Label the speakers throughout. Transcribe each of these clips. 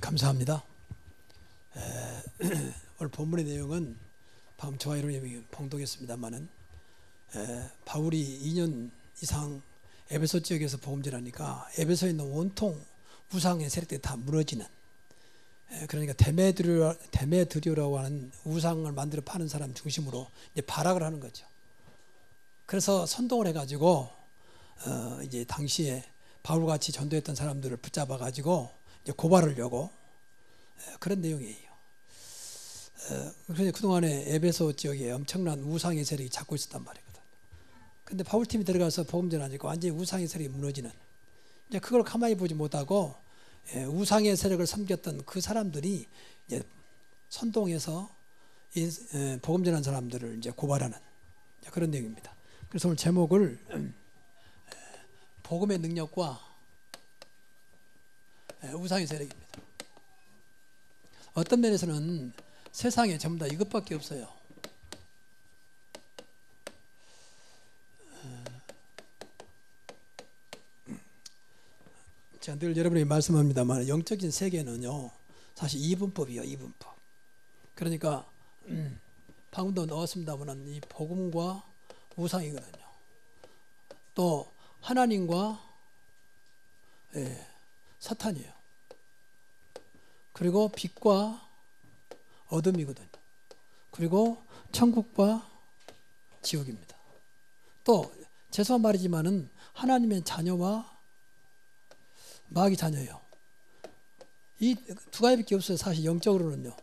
Speaker 1: 감사합니다. 오늘 본문의 내용은 방금 저와 이론님이 봉독했습니다만은 바울이 2년 이상 에베소 지역에서 복음 전하니까 에베소에 있는 온통 우상의 세력들이 다 무너지는, 그러니까 데메드리오라고 하는 우상을 만들어 파는 사람 중심으로 이제 발악을 하는 거죠. 그래서 선동을 해가지고 이제 당시에 바울같이 전도했던 사람들을 붙잡아가지고 이제 고발하려고 그런 내용이에요. 그래서 그동안에 에베소 지역에 엄청난 우상의 세력이 잡고 있었단 말이거든. 근데 바울팀이 들어가서 복음 전하니까 완전히 우상의 세력이 무너지는, 이제 그걸 가만히 보지 못하고 우상의 세력을 섬겼던 그 사람들이 이제 선동해서 복음 전한 사람들을 이제 고발하는 그런 내용입니다. 그래서 오늘 제목을 복음의 능력과 우상의 세력입니다. 어떤 면에서는 세상에 전부 다 이것밖에 없어요. 제가 늘 여러분에게 말씀합니다만 영적인 세계는요 사실 이분법이에요. 이분법. 그러니까 방금도 넣었습니다만 이 복음과 우상이거든요. 또 하나님과 사탄이에요. 그리고 빛과 어둠이거든요. 그리고 천국과 지옥입니다. 또 죄송한 말이지만은 하나님의 자녀와 마귀 자녀예요. 이 두 가지밖에 없어요. 사실 영적으로는요.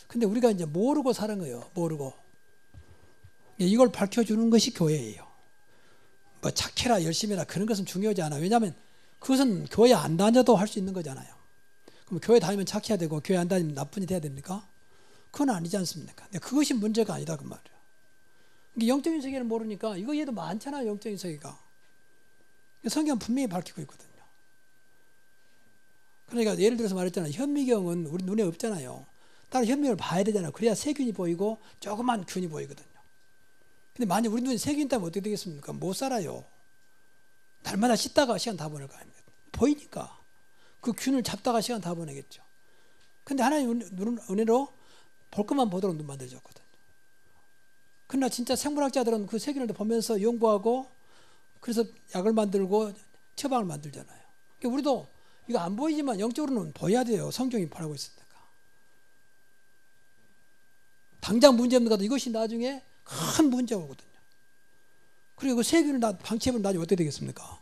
Speaker 1: 근데 우리가 이제 모르고 사는 거예요. 모르고. 이걸 밝혀주는 것이 교회예요. 뭐 착해라 열심히 해라 그런 것은 중요하지 않아요. 왜냐하면 그것은 교회 안 다녀도 할 수 있는 거잖아요. 그럼 교회 다니면 착해야 되고 교회 안 다니면 나쁜이 돼야 됩니까? 그건 아니지 않습니까? 근데 그것이 문제가 아니다 그 말이에요. 영적인 세계를 모르니까 이거 얘도 많잖아요. 영적인 세계가. 성경은 분명히 밝히고 있거든요. 그러니까 예를 들어서 말했잖아요. 현미경은 우리 눈에 없잖아요. 따로 현미경을 봐야 되잖아요. 그래야 세균이 보이고 조그만 균이 보이거든요. 근데 만약 우리 눈에 세균 있다면 어떻게 되겠습니까? 못 살아요. 날마다 씻다가 시간 다 보낼 거 아닙니까? 보이니까. 그 균을 잡다가 시간 다 보내겠죠. 근데 하나님 은혜로 볼 것만 보도록 눈 만들어줬거든요. 그러나 진짜 생물학자들은 그 세균을 보면서 연구하고 그래서 약을 만들고 처방을 만들잖아요. 그러니까 우리도 이거 안 보이지만 영적으로는 보여야 돼요. 성경이 바라고 있으니까. 당장 문제 없는 것도 이것이 나중에 큰 문제가 오거든요. 그리고 그 세균을 방치해보면 나중에 어떻게 되겠습니까?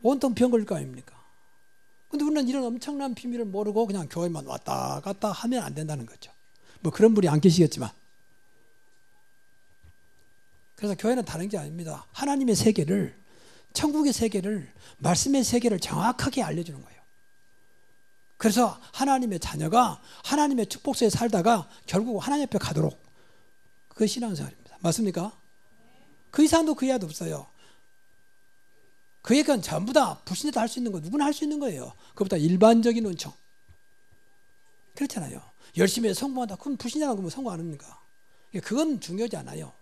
Speaker 1: 온통 병 걸릴 거 아닙니까? 근데 우리는 이런 엄청난 비밀을 모르고 그냥 교회만 왔다 갔다 하면 안 된다는 거죠. 뭐 그런 분이 안 계시겠지만. 그래서 교회는 다른 게 아닙니다. 하나님의 세계를, 천국의 세계를, 말씀의 세계를 정확하게 알려주는 거예요. 그래서 하나님의 자녀가 하나님의 축복 속에 살다가 결국 하나님 앞에 가도록, 그게 신앙생활입니다. 맞습니까? 그 이상도 그 이하도 없어요. 그 얘기는 전부 다 불신자도 할 수 있는 거, 누구나 할 수 있는 거예요. 그보다 일반적인 은총. 그렇잖아요. 열심히 해서 성공한다. 그럼 불신자가 그러면 성공 안 합니까? 그건 중요하지 않아요.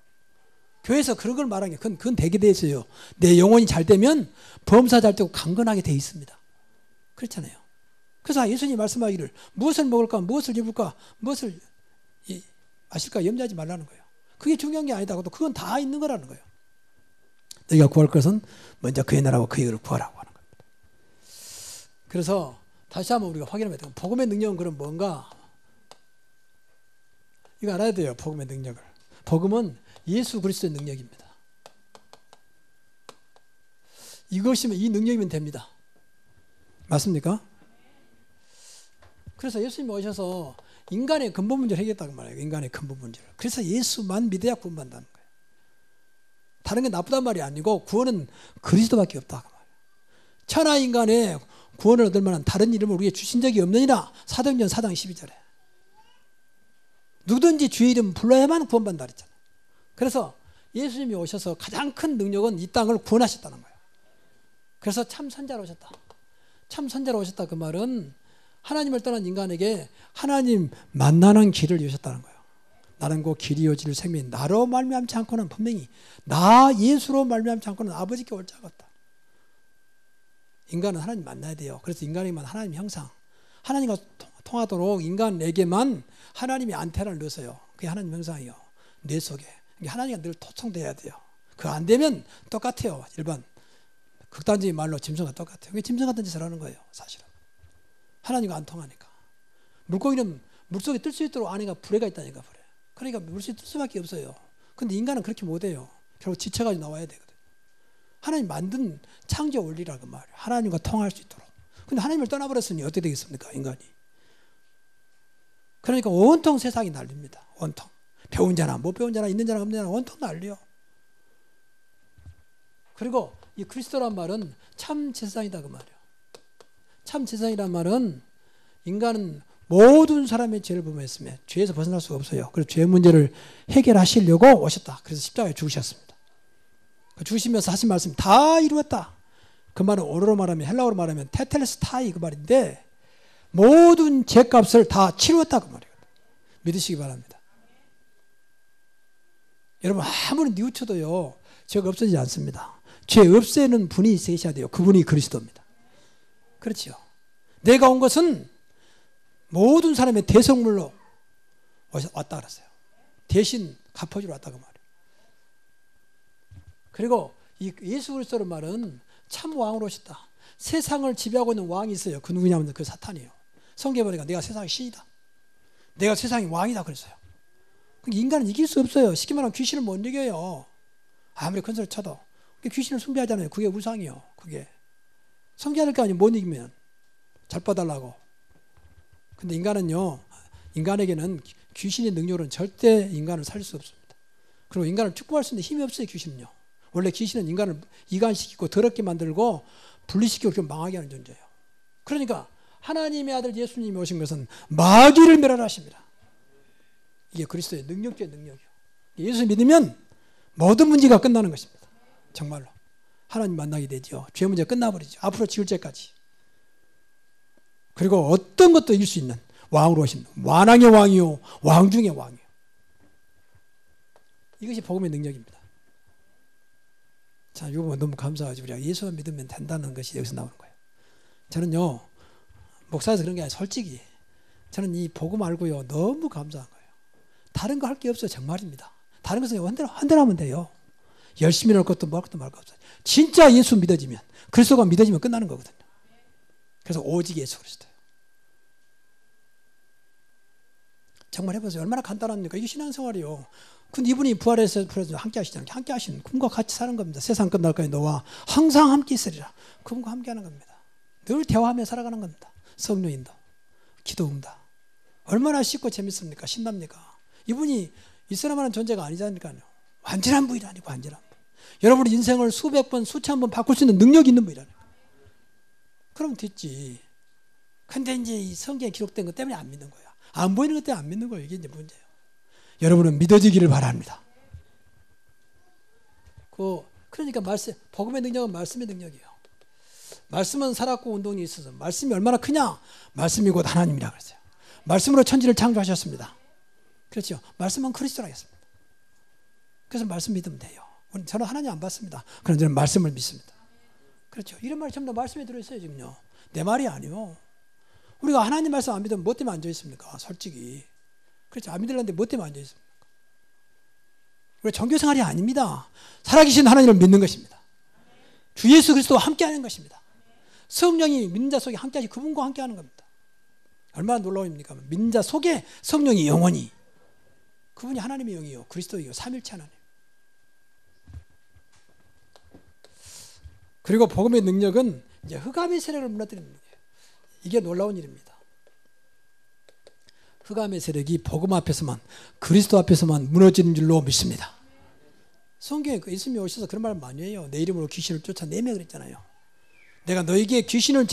Speaker 1: 교회에서 그런 걸 말하는 게 그건 되게 돼 있어요. 내 영혼이 잘 되면 범사 잘 되고 강건하게 돼 있습니다. 그렇잖아요. 그래서 예수님이 말씀하기를 무엇을 먹을까, 무엇을 입을까, 무엇을 마실까 염려하지 말라는 거예요. 그게 중요한 게 아니다. 그건 다 있는 거라는 거예요. 너희가 구할 것은 먼저 그의 나라와 그의 의를 구하라고 하는 겁니다. 그래서 다시 한번 우리가 확인해야 돼요. 복음의 능력은 그럼 뭔가? 이거 알아야 돼요. 복음의 능력을. 복음은 예수 그리스도의 능력입니다. 이것이면, 이 능력이면 됩니다. 맞습니까? 그래서 예수님이 오셔서 인간의 근본 문제를 해결했다고 말해요. 인간의 근본 문제를. 그래서 예수만 믿어야 구원받는다는 거예요. 다른 게 나쁘단 말이 아니고 구원은 그리스도밖에 없다. 천하 인간의 구원을 얻을 만한 다른 이름을 우리에게 주신 적이 없느니라. 사도행전 4장 12절에. 누구든지 주의 이름 불러야만 구원받는다 그랬잖아요. 그래서 예수님이 오셔서 가장 큰 능력은 이 땅을 구원하셨다는 거예요. 그래서 참 선자로 오셨다. 참 선자로 오셨다 그 말은 하나님을 떠난 인간에게 하나님 만나는 길을 여셨다는 거예요. 나는 그 길이요 진리요 생명이 나로 말미암지 않고는, 분명히 나 예수로 말미암지 않고는 아버지께 올 자가 없다. 인간은 하나님 만나야 돼요. 그래서 인간이면 하나님 형상, 하나님과 통하도록 인간에게만 하나님이 안테나를 넣었어요. 그게 하나님 형상이요. 뇌 속에. 하나님과 늘 토청돼야 돼요. 그거 안 되면 똑같아요. 일반 극단적인 말로 짐승과 똑같아요. 그게 짐승 같은 짓을 하는 거예요. 사실은. 하나님과 안 통하니까. 물고기는 물속에 뜰 수 있도록 안에가 부레가 있다니까. 부레. 그러니까 물속에 뜰 수밖에 없어요. 근데 인간은 그렇게 못해요. 결국 지쳐가지고 나와야 되거든요. 하나님 만든 창조 원리라고 말이에요. 하나님과 통할 수 있도록. 근데 하나님을 떠나버렸으니 어떻게 되겠습니까? 인간이. 그러니까 온통 세상이 난립니다. 온통. 배운 자나 못 배운 자나 있는 자나 없는 자나 온통 난리요. 그리고 이 그리스도란 말은 참 세상이다 그 말이에요. 참 세상이란 말은 인간은 모든 사람의 죄를 범했으며 죄에서 벗어날 수가 없어요. 그래서 죄 문제를 해결하시려고 오셨다. 그래서 십자가에 죽으셨습니다. 죽으시면서 하신 말씀이 다 이루었다. 그 말은 오로로 말하면 헬라어로 말하면 테텔레스타이 그 말인데 모든 죄값을 다 치루었다 그 말이에요. 믿으시기 바랍니다. 여러분 아무리 뉘우쳐도요 죄가 없어지지 않습니다. 죄 없애는 분이 계셔야 돼요. 그분이 그리스도입니다. 그렇죠. 내가 온 것은 모든 사람의 대성물로 왔다 그랬어요. 대신 갚아주러 왔다 그 말이에요. 그리고 이 예수 그리스도의 말은 참 왕으로 오셨다. 세상을 지배하고 있는 왕이 있어요. 그 누구냐면 그 사탄이에요. 성경에 보니까 내가 세상의 신이다. 내가 세상의 왕이다 그랬어요. 인간은 이길 수 없어요. 쉽게 말하면 귀신을 못 이겨요. 아무리 큰 소리 쳐도. 귀신을 숭배하잖아요. 그게 우상이요. 그게. 성경할 거 아니에요. 못 이기면. 잘 봐달라고. 근데 인간은요. 인간에게는 귀신의 능력은 절대 인간을 살릴 수 없습니다. 그리고 인간을 축복할 수 있는 힘이 없어요. 귀신은요. 원래 귀신은 인간을 이간시키고 더럽게 만들고 분리시키고 이렇게 망하게 하는 존재예요. 그러니까 하나님의 아들 예수님이 오신 것은 마귀를 멸하십니다. 이게 그리스도의 능력의 능력이요. 예수 믿으면 모든 문제가 끝나는 것입니다. 정말로. 하나님 만나게 되죠. 죄 문제 끝나버리죠. 앞으로 지을 죄까지. 그리고 어떤 것도 이길 수 있는 왕으로 오신 완왕의 왕이요. 왕 중의 왕이요. 이것이 복음의 능력입니다. 자, 이 부분 너무 감사하죠. 우리가 예수만 믿으면 된다는 것이 여기서 나오는 거예요. 저는요, 목사에서 그런 게 아니라 솔직히 저는 이 복음 알고요, 너무 감사한 거예요. 다른 거 할 게 없어요. 정말입니다. 다른 것은 한 대로 하면 돼요. 열심히 할 것도 뭐 할 것도 말 거 없어요. 진짜 예수 믿어지면, 그리스도가 믿어지면 끝나는 거거든요. 그래서 오직 예수 그리스도예요. 정말 해보세요. 얼마나 간단합니까? 이게 신앙생활이요. 근데 이분이 부활해서 함께 하시잖아요. 함께 하시는 그분과 같이 사는 겁니다. 세상 끝날까지 너와 항상 함께 있으리라. 그분과 함께 하는 겁니다. 늘 대화하며 살아가는 겁니다. 성령인도 기도 응답. 얼마나 쉽고 재밌습니까? 신납니까? 이분이 있으나마는 존재가 아니잖아요. 완전한 분이 아니고 완전한 분. 여러분의 인생을 수백 번, 수천 번 바꿀 수 있는 능력이 있는 분이라는 거예요. 그럼 됐지. 근데 이제 이 성경에 기록된 것 때문에 안 믿는 거야. 안 보이는 것 때문에 안 믿는 거예요. 이게 이제 문제예요. 여러분은 믿어지기를 바랍니다. 그러니까 복음의 능력은 말씀의 능력이에요. 말씀은 살았고 운동이 있어서 말씀이 얼마나 크냐? 말씀이 곧 하나님이라 그랬어요. 말씀으로 천지를 창조하셨습니다. 그렇죠. 말씀은 그리스도라 했습니다. 그래서 말씀 믿으면 돼요. 저는 하나님 안 받습니다. 그런데 저는 말씀을 믿습니다. 그렇죠. 이런 말이 전부 다 말씀에 들어있어요. 지금요. 내 말이 아니요. 우리가 하나님 말씀 안 믿으면 뭐 때문에 앉아 있습니까? 솔직히. 그렇죠. 안 믿으려는데 뭐 때문에 앉아 있습니까? 우리 종교생활이 아닙니다. 살아계신 하나님을 믿는 것입니다. 주 예수 그리스도와 함께하는 것입니다. 성령이 믿는 자 속에 함께하시 그분과 함께하는 겁니다. 얼마나 놀라움입니까? 믿는 자 속에 성령이 영원히 그분이 하나님의 영이요 그리스도이요 삼일체 하나님. 그리고 복음의 능력은 이제 흑암의 세력을 무너뜨리는 거예요. 이게 놀라운 일입니다. 흑암의 세력이 복음 앞에서만 그리스도 앞에서만 무너지는 줄로 믿습니다. 성경에 예수님이 오셔서 그런 말을 많이 해요. 내 이름으로 귀신을 쫓아내며 그랬잖아요. 내가 너에게 귀신을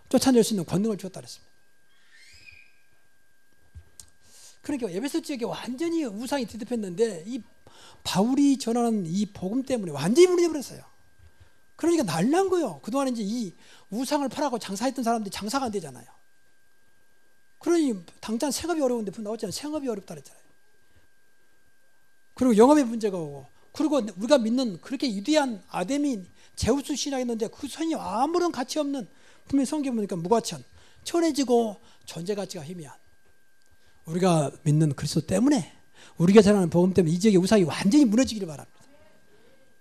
Speaker 1: 쫓아낼 수 있는 권능을 주었다 그랬습니다. 그러니까 에베소 지역에 완전히 우상이 뒤덮였는데 이 바울이 전하는 이 복음 때문에 완전히 무너져버렸어요. 그러니까 난리난 거예요. 그동안 이제 이 우상을 팔아고 장사했던 사람들이 장사가 안 되잖아요. 그러니 당장 생업이 어려운데 나왔잖아요. 생업이 어렵다 그랬잖아요. 그리고 영업에 문제가 오고 그리고 우리가 믿는 그렇게 위대한 아데미 제우스 신앙이 있는데 그 선이 아무런 가치 없는 분명히 성경 보니까 무과천 천해지고 존재 가치가 희미한 우리가 믿는 그리스도 때문에 우리가 전하는 복음 때문에 이 지역의 우상이 완전히 무너지기를 바랍니다.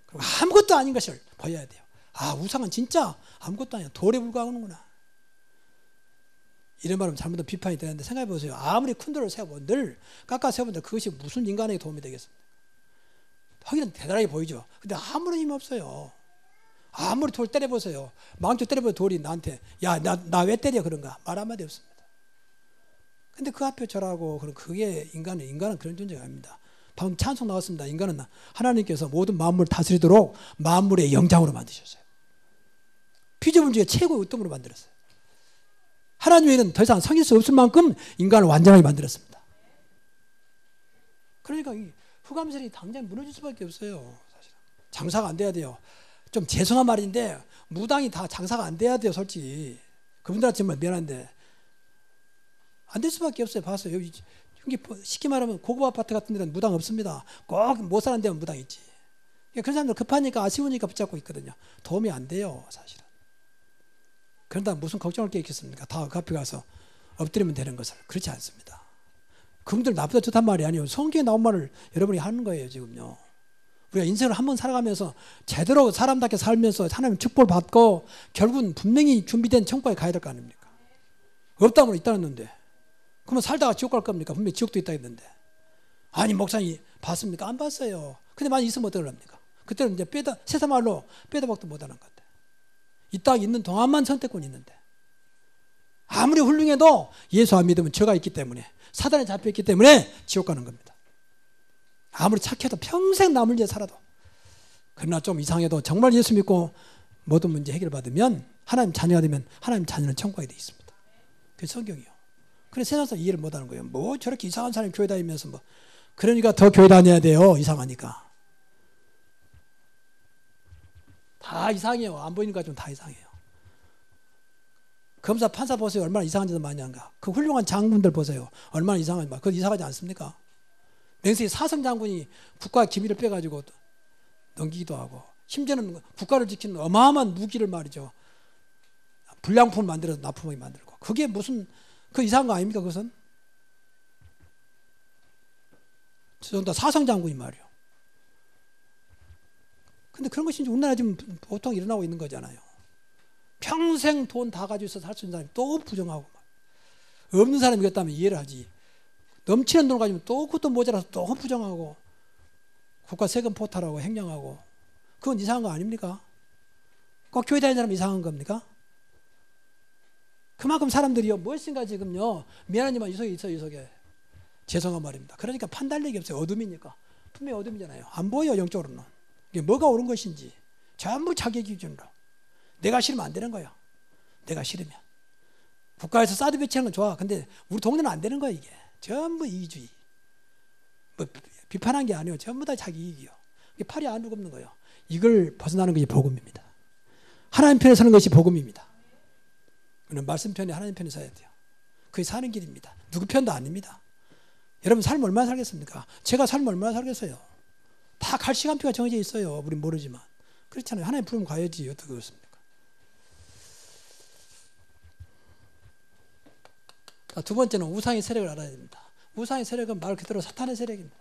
Speaker 1: 그리고 아무것도 아닌 것을 보여야 돼요. 아, 우상은 진짜 아무것도 아니야. 돌에 불과하는구나. 이런 말하면 잘못된 비판이 되는데 생각해 보세요. 아무리 큰 돌을 세워본 늘 깎아 세워본들 그것이 무슨 인간에게 도움이 되겠습니까? 하기는 대단하게 보이죠. 근데 아무런 힘이 없어요. 아무리 돌 때려보세요. 망쳐 때려보세요. 돌이 나한테 야, 나 왜 때려 그런가? 말 한마디 없습니다. 근데 그 앞에 절하고 그게 인간은 그런 존재가 아닙니다. 방금 찬송 나왔습니다. 인간은 하나님께서 모든 만물을 다스리도록 만물의 영장으로 만드셨어요. 피조물 중에 최고의 으뜸으로 만들었어요. 하나님 외에는 더 이상 성일 수 없을 만큼 인간을 완전하게 만들었습니다. 그러니까 이 흑암셀이 당장 무너질 수밖에 없어요. 사실은. 장사가 안 돼야 돼요. 좀 죄송한 말인데 무당이 다 장사가 안 돼야 돼요. 솔직히. 그분들한테 정말 미안한데 안 될 수밖에 없어요. 봤어요. 여기 쉽게 말하면 고급 아파트 같은 데는 무당 없습니다. 꼭 못 사는 데는 무당 있지. 그런 사람들 급하니까 아쉬우니까 붙잡고 있거든요. 도움이 안 돼요. 사실은. 그런다 무슨 걱정할 게 있겠습니까? 다 그 앞에 가서 엎드리면 되는 것을. 그렇지 않습니다. 그분들 나보다 좋단 말이 아니에요. 성경에 나온 말을 여러분이 하는 거예요. 지금요. 우리가 인생을 한번 살아가면서 제대로 사람답게 살면서 하나님 축복을 받고 결국은 분명히 준비된 천국에 가야 될 거 아닙니까? 없다면 있다는데 그러면 살다가 지옥 갈 겁니까? 분명히 지옥도 있다 했는데 아니 목사님 봤습니까? 안 봤어요. 근데 만약 있으면 어떡합니까? 그때는 이제 세상 말로 빼다 박도 못하는 것 같아요. 이 땅에 있는 동안만 선택권이 있는데 아무리 훌륭해도 예수 안 믿으면 죄가 있기 때문에 사단에 잡혀있기 때문에 지옥 가는 겁니다. 아무리 착해도 평생 남을 위해 살아도 그러나 좀 이상해도 정말 예수 믿고 모든 문제 해결받으면 하나님 자녀가 되면 하나님 자녀는 천국에 돼 있습니다. 그게 성경이요. 그래서 세상에서 이해를 못하는 거예요. 뭐 저렇게 이상한 사람이 교회 다니면서 뭐 그러니까 더 교회 다녀야 돼요. 이상하니까 다 이상해요. 안 보이는 거 좀 다 이상해요. 검사 판사 보세요. 얼마나 이상한 짓을 많이 한가. 그 훌륭한 장군들 보세요. 얼마나 이상한지. 그거 이상하지 않습니까? 맹세히 사성 장군이 국가의 기밀을 빼가지고 넘기기도 하고 심지어는 국가를 지키는 어마어마한 무기를 말이죠. 불량품을 만들어서 납품하게 만들고 그게 무슨 그 이상한 거 아닙니까? 그것은 저 사성 장군이 말이요. 근데 그런 것이 우리나라 지금 보통 일어나고 있는 거잖아요. 평생 돈 다 가지고 있어서 살 수 있는 사람이 또 부정하고 없는 사람이 그랬다면 이해를 하지. 넘치는 돈을 가지고 또 그것도 모자라서 또 부정하고 국가 세금 포탈하고 횡령하고 그건 이상한 거 아닙니까? 꼭 교회 다니는 사람이 이상한 겁니까? 그만큼 사람들이요 무엇인가 지금요 미안하지만 이 속에 있어요. 이 속에 죄송한 말입니다. 그러니까 판단력이 없어요. 어둠이니까 분명히 어둠이잖아요. 안 보여 영적으로는. 이게 뭐가 옳은 것인지 전부 자기 기준으로 내가 싫으면 안 되는 거예요. 내가 싫으면 국가에서 사드 배치하는 건 좋아. 근데 우리 동네는 안 되는 거야. 이게 전부 이기주의. 뭐 비판한 게 아니에요. 전부 다 자기 이익이요. 이게 팔이 안으로 굽는 거예요. 이걸 벗어나는 것이 복음입니다. 하나님 편에 서는 것이 복음입니다. 우리는 말씀 편에 하나님 편에 서야 돼요. 그게 사는 길입니다. 누구 편도 아닙니다. 여러분 삶 얼마나 살겠습니까? 제가 삶 얼마나 살겠어요? 다 갈 시간표가 정해져 있어요. 우린 모르지만. 그렇잖아요. 하나님 부르면 가야지. 어떻게 그렇습니까? 두 번째는 우상의 세력을 알아야 됩니다. 우상의 세력은 말 그대로 사탄의 세력입니다.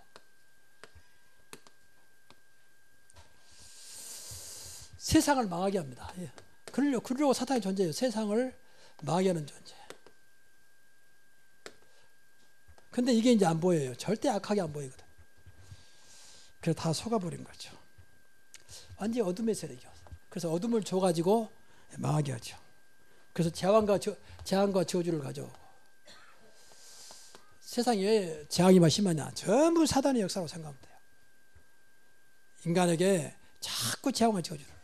Speaker 1: 세상을 망하게 합니다. 예. 그러려고 사탄이 존재해요. 세상을 망하게 하는 존재. 근데 이게 이제 안 보여요. 절대 악하게 안 보이거든. 그래서 다 속아버린 거죠. 완전히 어둠의 세력이요. 그래서 어둠을 줘가지고 망하게 하죠. 그래서 재앙과 저주를 가져오고. 세상에 왜 재앙이 막 심하냐? 전부 사단의 역사로 생각하면 돼요. 인간에게 자꾸 재앙과 저주를.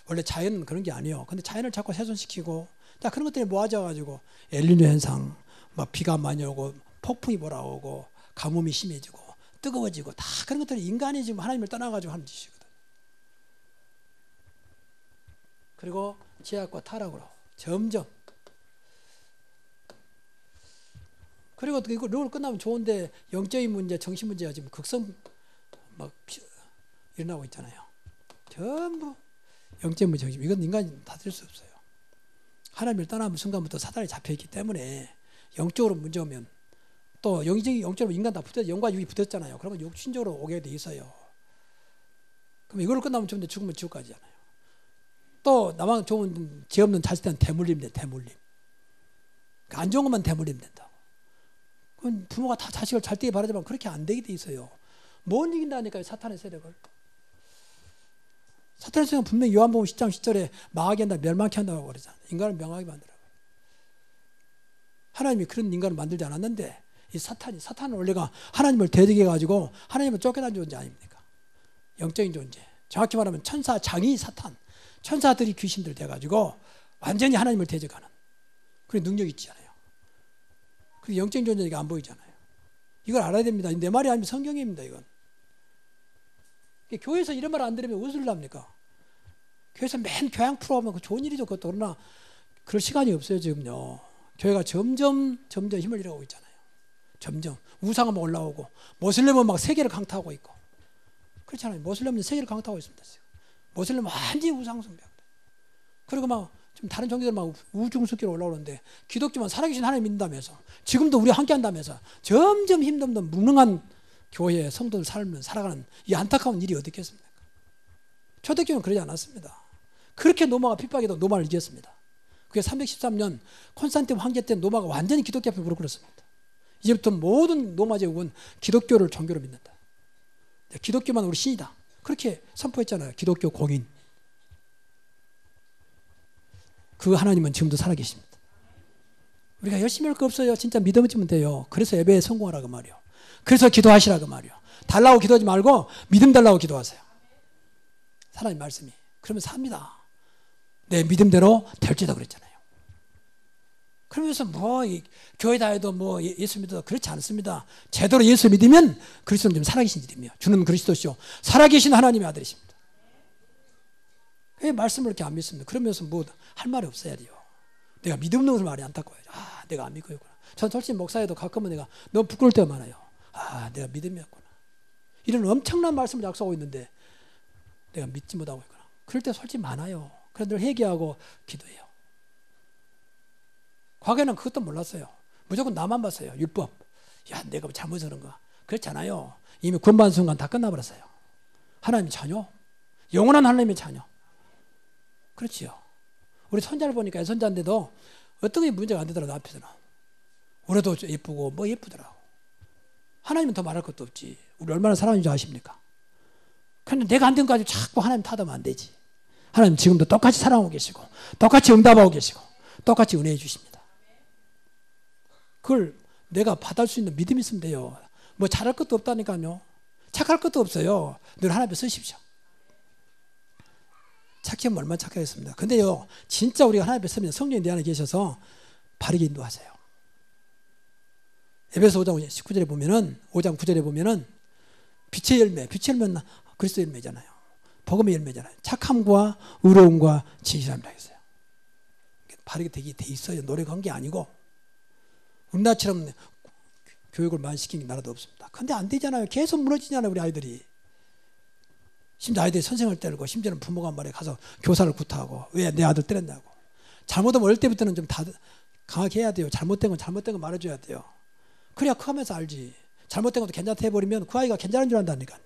Speaker 1: 원래 자연은 그런 게 아니에요. 근데 자연을 자꾸 훼손시키고, 자 그런 것들이 모아져가지고 엘니뇨 현상, 막 비가 많이 오고 폭풍이 몰아오고 가뭄이 심해지고 뜨거워지고 다 그런 것들이 인간이 지금 하나님을 떠나가지고 하는 짓이거든. 그리고 죄악과 타락으로 점점. 그리고 이걸 끝나면 좋은데 영적인 문제, 정신 문제가 지금 극성 막 일어나고 있잖아요. 전부 영적인 문제, 정신. 이건 인간이 다 될 수 없어요. 하나님을 떠나는 순간부터 사단에 잡혀있기 때문에 영적으로 문제 오면 또 영적으로 인간 다 붙었, 영과 육이 붙었잖아요. 그러면 육신적으로 오게 돼 있어요. 그럼 이걸 끝나면 좀 더 죽으면 지옥까지잖아요. 또 나만 좋은 죄 없는 자식들은 대물림 돼, 대물림. 그러니까 안 좋은 것만 대물림 된다고. 그럼 부모가 다 자식을 잘 되게 바라지만 그렇게 안 되게 돼 있어요. 못 이긴다니까요, 사탄의 세력을. 사탄의 세력은 분명히 요한복음 10장 10절에 망하게 한다, 멸망케 한다고 그러잖아요. 인간을 명하게 만들어요. 하나님이 그런 인간을 만들지 않았는데 이 사탄의 원리가 하나님을 대적해가지고 하나님을 쫓겨난 존재 아닙니까? 영적인 존재. 정확히 말하면 천사장이 사탄. 천사들이 귀신들 돼가지고 완전히 하나님을 대적하는 그런 능력이 있잖아요. 그게 영적인 존재니까 안 보이잖아요. 이걸 알아야 됩니다. 내 말이 아니면 성경입니다. 이건. 교회에서 이런 말 안 들으면 무슨 일 납니까? 교회에서 맨 교양 프로하면 좋은 일이죠. 그것도. 그러나 그럴 시간이 없어요. 지금요. 교회가 점점 힘을 잃어가고 있잖아요. 점점 우상은 올라오고 모슬렘은 막 세계를 강타하고 있고 그렇잖아요. 모슬렘은 세계를 강타하고 있습니다. 모슬렘은 완전히 우상 숭배하고 그리고 막 좀 다른 종교들 막 우중숭배로 올라오는데 기독교만 살아계신 하나님 믿는다면서 지금도 우리 함께 한다면서 점점 힘없는 무능한 교회의 성도들 삶을 살아가는 이 안타까운 일이 어디 있겠습니까? 초대교회는 그러지 않았습니다. 그렇게 로마가 핍박해도 로마를 이겼습니다. 그게 313년 콘스탄틴 황제 때 로마가 완전히 기독교 앞에 무릎 꿇었습니다. 이제부터 모든 로마 제국은 기독교를 종교로 믿는다. 기독교만 우리 신이다. 그렇게 선포했잖아요. 기독교 공인. 그 하나님은 지금도 살아계십니다. 우리가 열심히 할 거 없어요. 진짜 믿음을 돼요. 그래서 예배에 성공하라고 말이요. 그래서 기도하시라고 말이요. 달라고 기도하지 말고 믿음 달라고 기도하세요. 하나님 말씀이. 그러면 삽니다. 내 믿음대로 될지다 그랬잖아요. 그러면서 교회 다해도 예수 믿어도 그렇지 않습니다. 제대로 예수 믿으면 그리스도는 좀 살아계신 이름이요. 주는 그리스도시요 살아계신 하나님의 아들이십니다. 왜 말씀을 이렇게 안 믿습니다. 그러면서 할 말이 없어야 돼요. 내가 믿음 없는 것을 말이 안타까워요. 내가 안 믿고 있구나. 전 솔직히 목사에도 가끔은 내가 너무 부끄러울 때가 많아요. 내가 믿음이 없구나. 이런 엄청난 말씀을 약속하고 있는데 내가 믿지 못하고 있구나. 그럴 때 솔직히 많아요. 그래서 늘 회개하고 기도해요. 과거에는 그것도 몰랐어요. 무조건 나만 봤어요. 율법. 내가 잘못하는 거. 그렇잖아요. 이미 구원받은 순간 다 끝나버렸어요. 하나님의 자녀. 영원한 하나님의 자녀. 그렇지요. 우리 손자를 보니까 애손자인데도 어떤 게 문제가 안 되더라도 앞에서는. 우리도 예쁘고 예쁘더라고. 하나님은 더 말할 것도 없지. 우리 얼마나 사랑하는지 아십니까? 그런데 내가 안 된 거 가지고 자꾸 하나님 탓하면 안 되지. 하나님 지금도 똑같이 사랑하고 계시고 똑같이 응답하고 계시고 똑같이 은혜해 주십니다. 그걸 내가 받을 수 있는 믿음이 있으면 돼요. 잘할 것도 없다니까요. 착할 것도 없어요. 늘 하나님 앞에 서십시오. 착하면 얼마나 착하겠습니다. 근데요, 진짜 우리가 하나님 앞에 서면 성령이 내 안에 계셔서 바르게 인도하세요. 에베소 5장 19절에 보면은, 5장 9절에 보면은, 빛의 열매는 그리스도 열매잖아요. 복음의 열매잖아요. 착함과 의로움과 진실함이라 했어요. 바르게 되게 돼 있어요. 노력한 게 아니고. 우리나라처럼 교육을 많이 시킨 나라도 없습니다. 근데 안 되잖아요. 계속 무너지잖아요, 우리 아이들이. 심지어 아이들이 선생을 때리고, 심지어는 부모가 말에 가서 교사를 구타하고, 왜 내 아들 때렸냐고. 잘못하면 어릴 때부터는 좀 강하게 해야 돼요. 잘못된 건 말해줘야 돼요. 그래야 커가면서 알지. 잘못된 것도 괜찮다 해버리면 그 아이가 괜찮은 줄 안다니까요.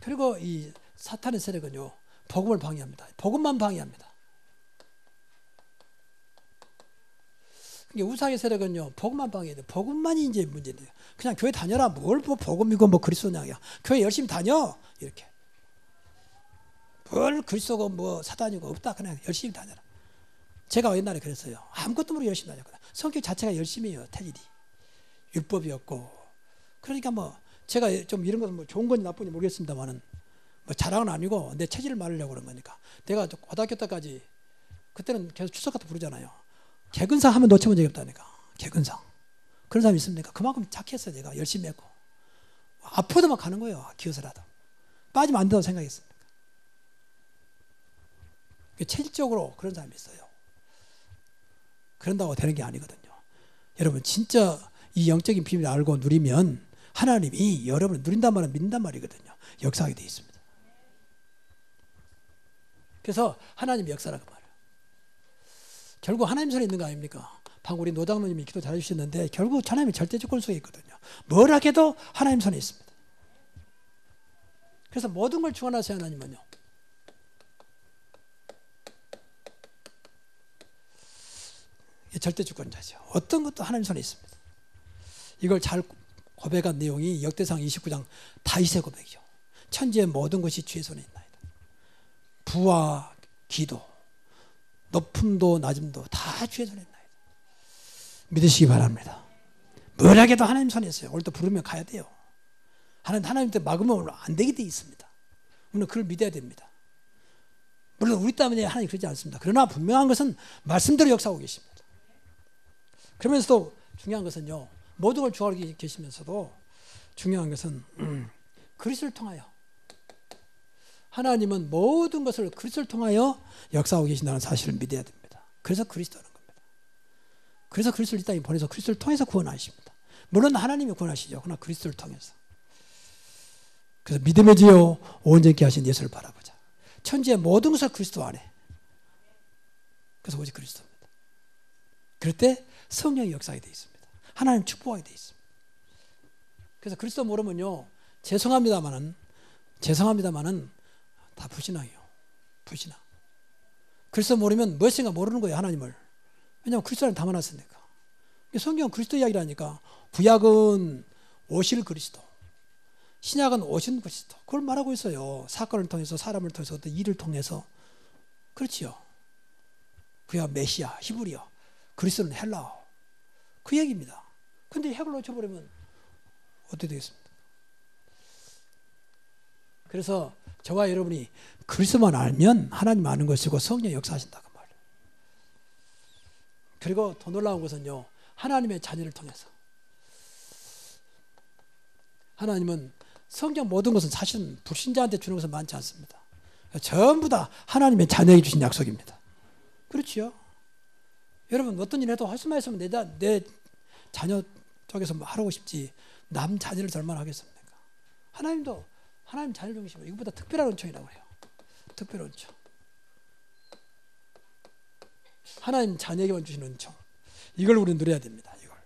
Speaker 1: 그리고 이 사탄의 세력은요, 복음을 방해합니다. 복음만 방해합니다. 우상의 세력은요, 복음만 방해해요. 복음만이 이제 문제인데요. 그냥 교회 다녀라. 뭘 복음이고 그리스도냐야. 교회 열심히 다녀. 이렇게. 뭘 그리스도고 사단이고 없다. 그냥 열심히 다녀라. 제가 옛날에 그랬어요. 아무것도 모르고 열심히 다녔거든요. 성격 자체가 열심히해요. 태질이. 율법이었고. 그러니까 제가 좀 이런 것은 좋은 건지 나쁜지 모르겠습니다만은 자랑은 아니고 내 체질을 말하려고 그런 거니까. 내가 고등학교 때까지 그때는 계속 추석 같은 거 부르잖아요. 개근상 하면 놓쳐본 적이 없다니까. 개근상. 그런 사람이 있습니까? 그만큼 착했어요. 제가 열심히 했고. 앞으로만 가는 거예요. 기어서라도. 빠지면 안 된다고 생각했습니다. 체질적으로 그런 사람이 있어요. 그런다고 되는 게 아니거든요. 여러분 진짜 이 영적인 비밀을 알고 누리면 하나님이 여러분을 누린단 말은 믿는단 말이거든요. 역사하게 되어 있습니다. 그래서 하나님의 역사라고 말해요. 결국 하나님 손에 있는 거 아닙니까? 방금 우리 노장로님이 기도 잘해주셨는데 결국 하나님의 절대 주권 속에 있거든요. 뭘 하게도 하나님 손에 있습니다. 그래서 모든 걸 주관하세요. 하나님은요. 절대 주권자죠. 어떤 것도 하나님 손에 있습니다. 이걸 잘 고백한 내용이 역대상 29장 다윗의 고백이죠. 천지의 모든 것이 주의 손에 있나이다. 부와 기도, 높음도 낮음도 다 주의 손에 있나이다. 믿으시기 바랍니다. 뭘 하게도 하나님 손에 있어요. 오늘도 부르면 가야 돼요. 하나님한테 막으면 안 되게 돼 있습니다. 우리는 그걸 믿어야 됩니다. 물론 우리 때문에 하나님 그러지 않습니다. 그러나 분명한 것은 말씀대로 역사하고 계십니다. 그러면서도 중요한 것은요, 모든 걸 주하고 계시면서도 중요한 것은 그리스도를 통하여, 하나님은 모든 것을 그리스도를 통하여 역사하고 계신다는 사실을 믿어야 됩니다. 그래서 그리스도라는 겁니다. 그래서 그리스도를 이 땅에 보내서 그리스도를 통해서 구원하십니다. 물론 하나님이 구원하시죠. 그러나 그리스도를 통해서. 그래서 믿음의 지요 온전케 하신 예수를 바라보자. 천지의 모든 것을 그리스도 안에. 그래서 오직 그리스도입니다. 그럴 때 성령이 역사하게 되어 있습니다. 하나님 축복하게 되어 있습니다. 그래서 그리스도 모르면요, 죄송합니다마는 다 불신앙이에요. 불신앙. 그리스도 모르면 무엇인가 모르는 거예요. 하나님을. 왜냐하면 그리스도 안에 담아놨으니까. 성경은 그리스도 이야기라니까. 구약은 오실 그리스도, 신약은 오신 그리스도, 그걸 말하고 있어요. 사건을 통해서, 사람을 통해서, 어떤 일을 통해서. 그렇지요. 그야 메시아, 히브리어, 그리스도는 헬라어. 그 얘기입니다. 근데 핵을 놓쳐버리면 어떻게 되겠습니까? 그래서 저와 여러분이 그리스도만 알면 하나님 아는 것이고 성령이 역사하신다고 말이에요. 그리고 더 놀라운 것은요, 하나님의 자녀를 통해서. 하나님은 성경 모든 것은 사실은 불신자한테 주는 것은 많지 않습니다. 전부 다 하나님의 자녀에게 주신 약속입니다. 그렇지요? 여러분 어떤 일 해도 할 수만 있으면 내 자녀 쪽에서 뭐 하라고 싶지 남 자녀를 얼마나 하겠습니까? 하나님도 하나님 자녀 중심으로 이것보다 특별한 은총이라고 해요. 특별한 은총. 하나님 자녀에게만 주시는 은총. 이걸 우리는 누려야 됩니다. 이걸.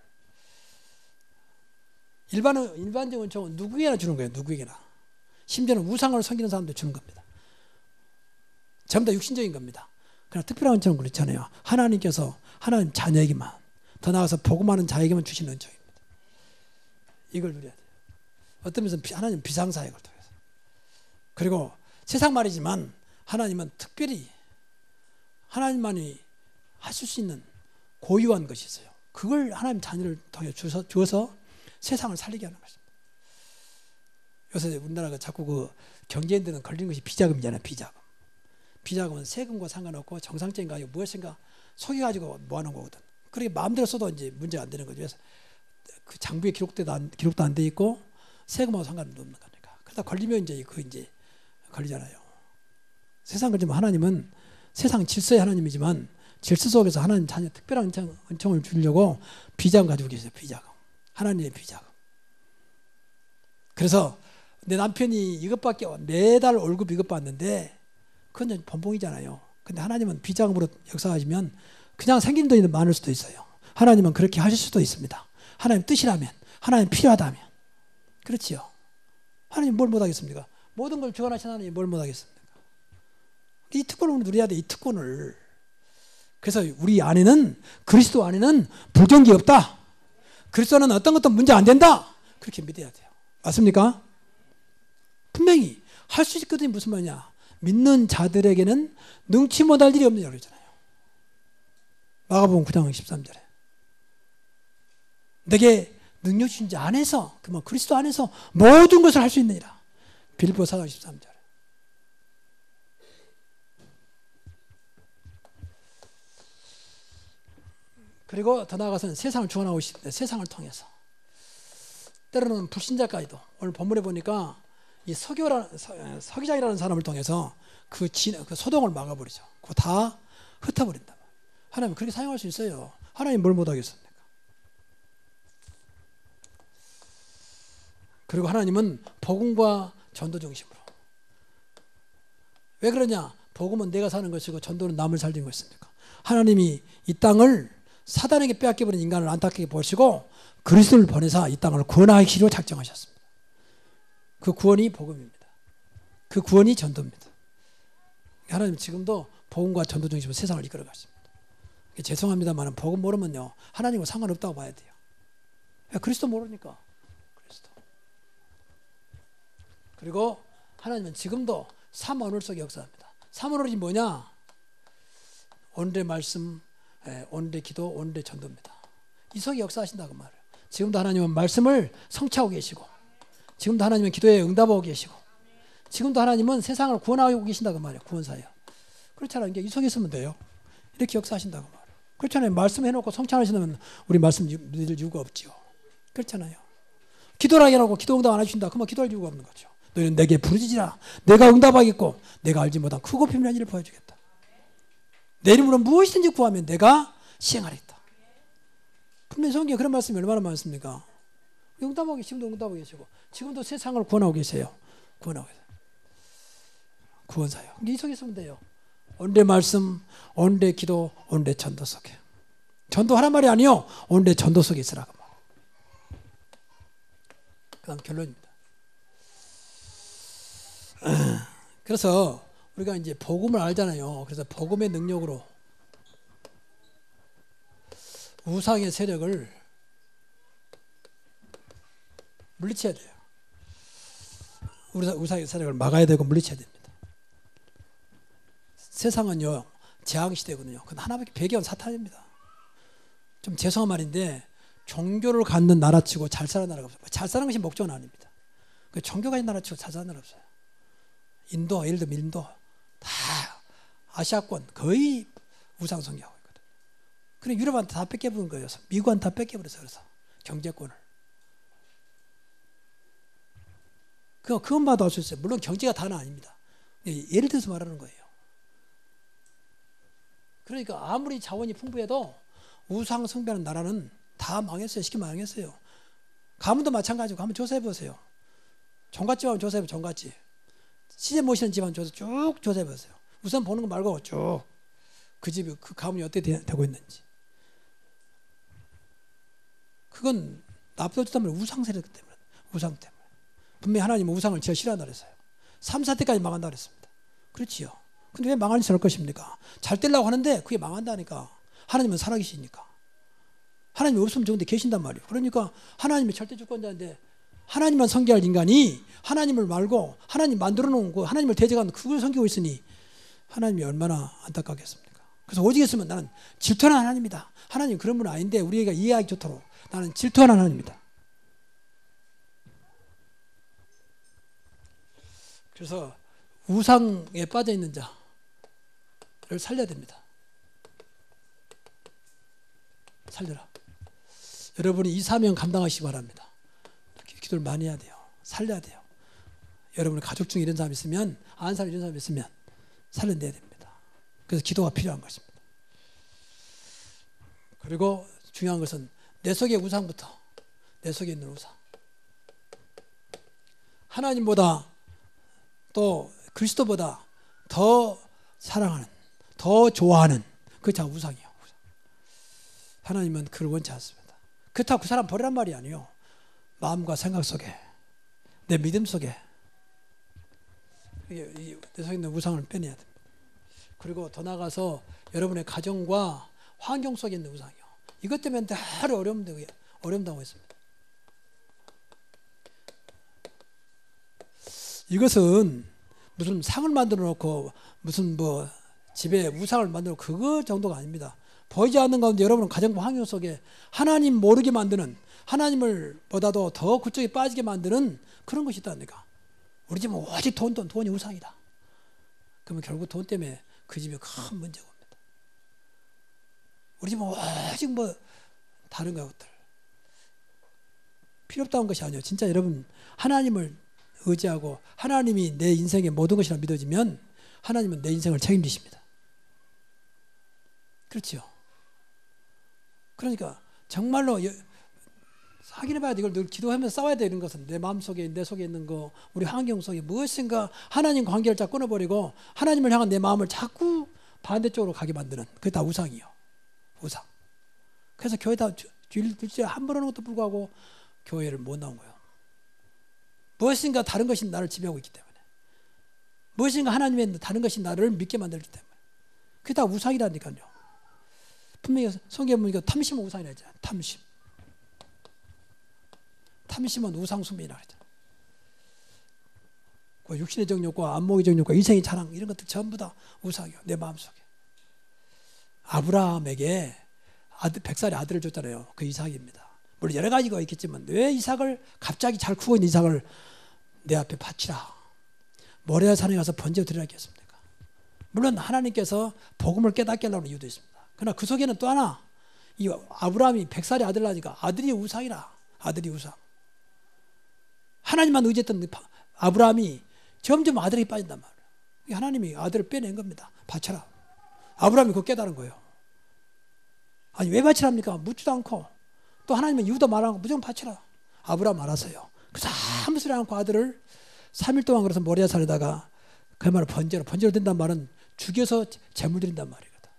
Speaker 1: 일반적 은총은 누구에게나 주는 거예요. 누구에게나. 심지어는 우상을 섬기는 사람도 주는 겁니다. 전부 다 육신적인 겁니다. 그러나 특별한 은총은 그렇지 않아요. 하나님께서 하나님 자녀에게만, 더 나아가서 복음하는 자에게만 주시는 은총입니다. 이걸 누려야 돼요. 어떤 면에서 하나님 비상사역을 통해서. 그리고 세상 말이지만 하나님은 특별히 하나님만이 하실 수 있는 고유한 것이 있어요. 그걸 하나님 자녀를 통해 주어서 세상을 살리게 하는 것입니다. 요새 우리나라가 자꾸 그 경제인들은 걸리는 것이 비자금이잖아요. 비자금. 비자금은 세금과 상관없고 정상적인 가격 무엇인가 속여가지고 모아놓은 거거든. 그렇게 마음대로 써도 이제 문제가 안 되는 거죠. 그래서 그 장부에 기록도 안 돼 있고 세금하고 상관없는 거니까. 그러다 걸리면 이제 걸리잖아요. 세상 걸리면 하나님은 세상 질서의 하나님이지만 질서 속에서 하나님 자녀 특별한 은총을 주려고 비자금 가지고 계세요. 비자금. 하나님의 비자금. 그래서 내 남편이 이것밖에 매달 월급 이것 받는데 그건 번봉이잖아요. 근데 하나님은 비자금으로 역사하시면 그냥 생긴 돈이 많을 수도 있어요. 하나님은 그렇게 하실 수도 있습니다. 하나님 뜻이라면, 하나님 필요하다면. 그렇지요. 하나님 뭘 못하겠습니까? 모든 걸 주관하신 하나님이 뭘 못하겠습니까? 이 특권을 누려야 돼. 이 특권을. 그래서 우리 안에는, 그리스도 안에는 불경기 없다. 그리스도는 어떤 것도 문제 안 된다. 그렇게 믿어야 돼요. 맞습니까? 분명히 할 수 있거든요. 무슨 말이냐. 믿는 자들에게는 능치 못할 일이 없느냐고 그러잖아요. 마가복음 9장 13절에. 내게 능력 주신 자 안에서, 그만 그리스도 안에서 모든 것을 할 수 있느니라. 빌립보 4장 13절에. 그리고 더 나아가서는 세상을 주관하고 싶은데 세상을 통해서 때로는 불신자까지도 오늘 본문에 보니까 이 서기장이라는 사람을 통해서 그 소동을 막아버리죠. 그거 다 흩어버린다. 하나님 그렇게 사용할 수 있어요. 하나님 뭘 못하겠습니까? 그리고 하나님은 복음과 전도 중심으로. 왜 그러냐? 복음은 내가 사는 것이고 전도는 남을 살리는 것입니까? 하나님이 이 땅을 사단에게 빼앗겨버린 인간을 안타깝게 보시고 그리스도를 보내사 이 땅을 구원하시기로 작정하셨습니다. 그 구원이 복음입니다. 그 구원이 전도입니다. 하나님 지금도 복음과 전도 중심으로 세상을 이끌어 가십니다. 죄송합니다만 복음 모르면요 하나님과 상관없다고 봐야 돼요. 그리스도 모르니까. 그리스도. 그리고 하나님은 지금도 삼원을 속에 역사합니다. 삼원이 뭐냐? 온대 말씀, 온대 기도, 온대 전도입니다. 이 속에 역사하신다고 말해요. 지금도 하나님은 말씀을 성취하고 계시고, 지금도 하나님은 기도에 응답하고 계시고, 지금도 하나님은 세상을 구원하고 계신다고 말해요. 구원사예요. 그렇잖아요. 이 속에 있으면 돼요. 이렇게 역사하신다고 말해요. 그렇잖아요. 말씀해놓고 성취하시면 우리 말씀 믿을 이유가 없죠. 그렇잖아요. 기도를 해놓고 기도 응답 안 해주신다. 그러면 기도할 이유가 없는 거죠. 너희는 내게 부르짖으라. 내가 응답하겠고 내가 알지 못한 크고 비밀한 일을 보여주겠다. 내 이름으로 무엇이든지 구하면 내가 시행하겠다. 분명히 성경에 그런 말씀이 얼마나 많습니까? 응답하고 지금도 응답하고 계시고 지금도 세상을 구원하고 계세요. 구원하고 계세요. 구원사요. 이 속에 있으면 돼요. 온대 말씀, 온대 기도, 온대 전도 속에. 전도하란 말이 아니요. 온대 전도 속에 있으라고. 그 다음 결론입니다. 그래서 우리가 이제 복음을 알잖아요. 그래서 복음의 능력으로 우상의 세력을 물리쳐야 돼요. 우상의 세력을 막아야 되고 물리쳐야 됩니다. 세상은요 재앙시대거든요. 그건 하나밖에 배경 사탄입니다. 좀 죄송한 말인데 종교를 갖는 나라치고 잘 사는 나라가 없어요. 잘 사는 것이 목적은 아닙니다. 그 종교가 있는 나라치고 잘 사는 나라 없어요. 인도, 예를 들면 인도 다 아시아권 거의 우상 숭배하고 있거든요. 그래 유럽한테 다 뺏겨버린 거예요. 미국한테 다 뺏겨버렸어요. 그래서 경제권을. 그건 봐도 알 수 있어요. 물론 경제가 다는 아닙니다. 예를 들어서 말하는 거예요. 그러니까 아무리 자원이 풍부해도 우상 숭배하는 나라는 다 망했어요. 쉽게 망했어요. 가문도 마찬가지고 한번 조사해 보세요. 종갓집 한번 조사해 보세요. 종갓집. 시제 모시는 집안 쭉 조사해 보세요. 우선 보는 거 말고 쭉 그 집이 그 가문이 어떻게 되고 있는지. 그건 나쁘다 때문에 우상 세력 때문에 우상 때문에. 분명히 하나님은 우상을 제일 싫어한다 그랬어요. 3, 4대까지 망한다 그랬습니다. 그렇지요. 근데 왜 망하는지 저럴 것입니까? 잘 되려고 하는데 그게 망한다니까. 하나님은 살아계시니까. 하나님이 없으면 좋은데 계신단 말이에요. 그러니까 하나님이 절대 주권자인데 하나님만 섬겨할 인간이 하나님을 말고 하나님 만들어 놓은 거 하나님을 대적하는 그걸 섬기고 있으니 하나님이 얼마나 안타깝겠습니까? 그래서 오직 있으면 나는 질투하는 하나님이다. 하나님 그런 분은 아닌데 우리가 이해하기 좋도록 나는 질투하는 하나님이다. 그래서 우상에 빠져 있는 자를 살려야 됩니다. 살려라. 여러분이 이 사명 감당하시기 바랍니다. 기도를 많이 해야 돼요. 살려야 돼요. 여러분의 가족 중에 이런 사람이 있으면 아는 사람 이런 사람이 있으면 살려내야 됩니다. 그래서 기도가 필요한 것입니다. 그리고 중요한 것은 내 속의 우상부터 내 속에 있는 우상 하나님보다 또 그리스도보다 더 사랑하는 더 좋아하는 그게 다 우상이에요. 하나님은 그걸 원치 않습니다. 그렇다고 그 사람 버리란 말이 아니에요. 마음과 생각 속에 내 믿음 속에 내 속에 있는 우상을 빼내야 됩니다. 그리고 더 나아가서 여러분의 가정과 환경 속에 있는 우상이요. 이것 때문에 늘 어려움당하고 있습니다. 이것은 무슨 상을 만들어 놓고 무슨 뭐 집에 우상을 만들어 놓고 그거 정도가 아닙니다. 보이지 않는 가운데 여러분은 가정과 환경 속에 하나님 모르게 만드는 하나님을 보다도 더 그쪽에 빠지게 만드는 그런 것이 있다니까. 우리 집은 오직 돈이 우상이다. 그러면 결국 돈 때문에 그 집에 큰 문제가 옵니다. 우리 집은 오직 뭐 다른 것들 필요 없다는 것이 아니에요. 진짜 여러분 하나님을 의지하고 하나님이 내 인생의 모든 것이라 믿어지면 하나님은 내 인생을 책임지십니다. 그렇죠. 그러니까 정말로 확인해봐야 돼. 이걸 늘 기도하면서 싸워야 돼. 이런 것은 내 마음속에, 내 속에 있는 거, 우리 환경 속에 무엇인가 하나님 관계를 자꾸 끊어버리고 하나님을 향한 내 마음을 자꾸 반대쪽으로 가게 만드는, 그게 다 우상이요. 우상. 그래서 교회 다 일주일에 한 번 오는 것도 불구하고 교회를 못 나온 거예요. 무엇인가 다른 것이 나를 지배하고 있기 때문에, 무엇인가 하나님의 다른 것이 나를 믿게 만들기 때문에, 그게 다 우상이라니까요. 분명히 성경에 보니까 탐심은 우상이라 했잖아요. 탐심은 우상 숭배이라고 했잖아요. 그 육신의 정욕과 안목의 정욕과 이생의 자랑, 이런 것들 전부 다 우상이요. 내 마음속에. 아브라함에게 100살의 아들을 줬잖아요. 그 이삭입니다. 물론 여러 가지가 있겠지만 왜 이삭을, 갑자기 잘 크고 있는 이삭을 내 앞에 바치라, 모리아 산에 가서 번제를 드리라 했겠습니까? 물론 하나님께서 복음을 깨닫게 하려는 이유도 있습니다. 그러나 그 속에는 또 하나, 이 아브라함이 100살의 아들 나니까 아들이 우상이라. 아들이 우상. 하나님만 의지했던 아브라함이 점점 아들에게 빠진단 말이에요. 하나님이 아들을 빼낸 겁니다. 바쳐라. 아브라함이 그거 깨달은 거예요. 아니 왜 바치랍니까? 묻지도 않고. 또 하나님은 이유도 말하는 거 무조건 바쳐라. 아브라함 알았어요. 그래서 아무 소리 않고 아들을 3일 동안 그래서 모리아산에다가 그 말을 번제로 든다는 말은 죽여서 제물 드린단 말이거든.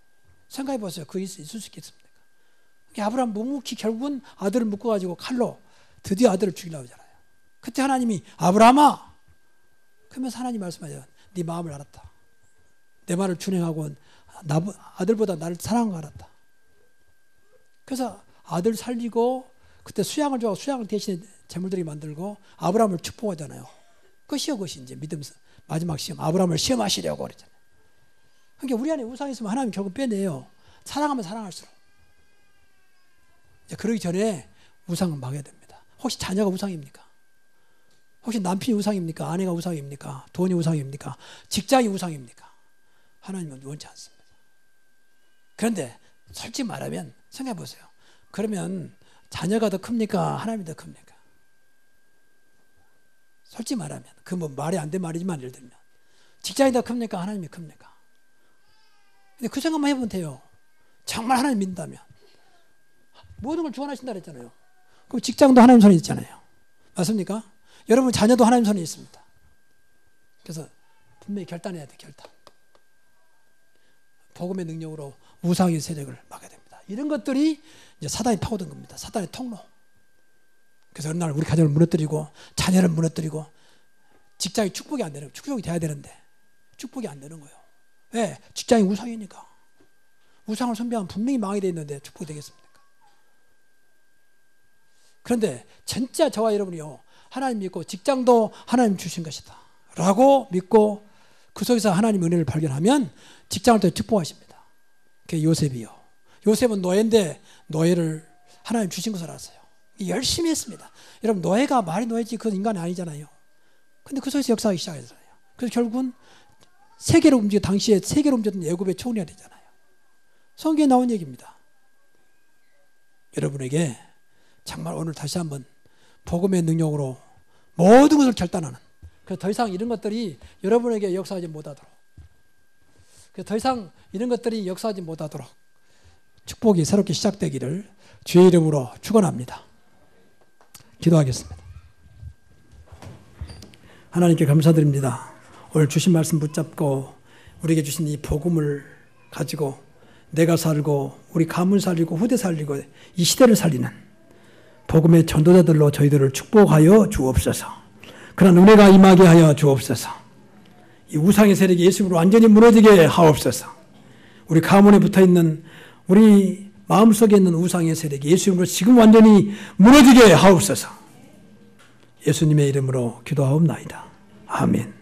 Speaker 1: 생각해 보세요. 그게 있을 수 있겠습니까? 아브라함 묵묵히 결국은 아들을 묶어가지고 칼로 드디어 아들을 죽이려고 하잖아요. 그때 하나님이 아브라함아, 그러면서 하나님 말씀하죠. 네 마음을 알았다. 내 말을 준행하고 아들보다 나를 사랑한 거 알았다. 그래서 아들 살리고 그때 수양을 줘서 수양을 대신에 제물들이 만들고 아브라함을 축복하잖아요. 그것이 이제 믿음 마지막 시험, 아브라함을 시험하시려고 그랬잖아요. 그러니까 우리 안에 우상이 있으면 하나님 결국 빼내요. 사랑하면 사랑할수록. 이제 그러기 전에 우상은 막아야 됩니다. 혹시 자녀가 우상입니까? 혹시 남편이 우상입니까? 아내가 우상입니까? 돈이 우상입니까? 직장이 우상입니까? 하나님은 원치 않습니다. 그런데 솔직히 말하면 생각해 보세요. 그러면 자녀가 더 큽니까? 하나님이 더 큽니까? 솔직히 말하면, 그 뭐 말이 안 된 말이지만 예를 들면 직장이 더 큽니까? 하나님이 큽니까? 근데 그 생각만 해보면 돼요. 정말 하나님 믿는다면 모든 걸 주관하신다 그랬잖아요. 그럼 직장도 하나님 손에 있잖아요. 맞습니까? 여러분 자녀도 하나님 손에 있습니다. 그래서 분명히 결단해야 돼. 결단. 복음의 능력으로 우상의 세력을 막아야 됩니다. 이런 것들이 이제 사단이 파고든 겁니다. 사단의 통로. 그래서 어느 날 우리 가정을 무너뜨리고 자녀를 무너뜨리고 직장이 축복이 안 되는, 축복이 돼야 되는데 축복이 안 되는 거예요. 왜? 직장이 우상이니까. 우상을 숭배하면 분명히 망하게 돼 있는데 축복이 되겠습니까? 그런데 진짜 저와 여러분이요, 하나님 믿고 직장도 하나님 주신 것이다 라고 믿고 그 속에서 하나님 은혜를 발견하면 직장을 또 축복하십니다. 그게 요셉이요. 요셉은 노예인데 노예를 하나님 주신 것을 알았어요. 열심히 했습니다. 여러분 노예가 말이 노예지 그 인간이 아니잖아요. 근데 그 속에서 역사하기 시작했잖아요. 그래서 결국은 세계를 움직여, 당시에 세계를 움직였던 애굽의 총리가 되잖아요. 성경에 나온 얘기입니다. 여러분에게 정말 오늘 다시 한번 복음의 능력으로 모든 것을 결단하는, 그래서 더 이상 이런 것들이 여러분에게 역사하지 못하도록, 그래서 더 이상 이런 것들이 역사하지 못하도록 축복이 새롭게 시작되기를 주의 이름으로 축원합니다. 기도하겠습니다. 하나님께 감사드립니다. 오늘 주신 말씀 붙잡고 우리에게 주신 이 복음을 가지고 내가 살고 우리 가문 살리고 후대 살리고 이 시대를 살리는 복음의 전도자들로 저희들을 축복하여 주옵소서. 그런 은혜가 임하게 하여 주옵소서. 이 우상의 세력이 예수님으로 완전히 무너지게 하옵소서. 우리 가문에 붙어있는 우리 마음속에 있는 우상의 세력이 예수님으로 지금 완전히 무너지게 하옵소서. 예수님의 이름으로 기도하옵나이다. 아멘.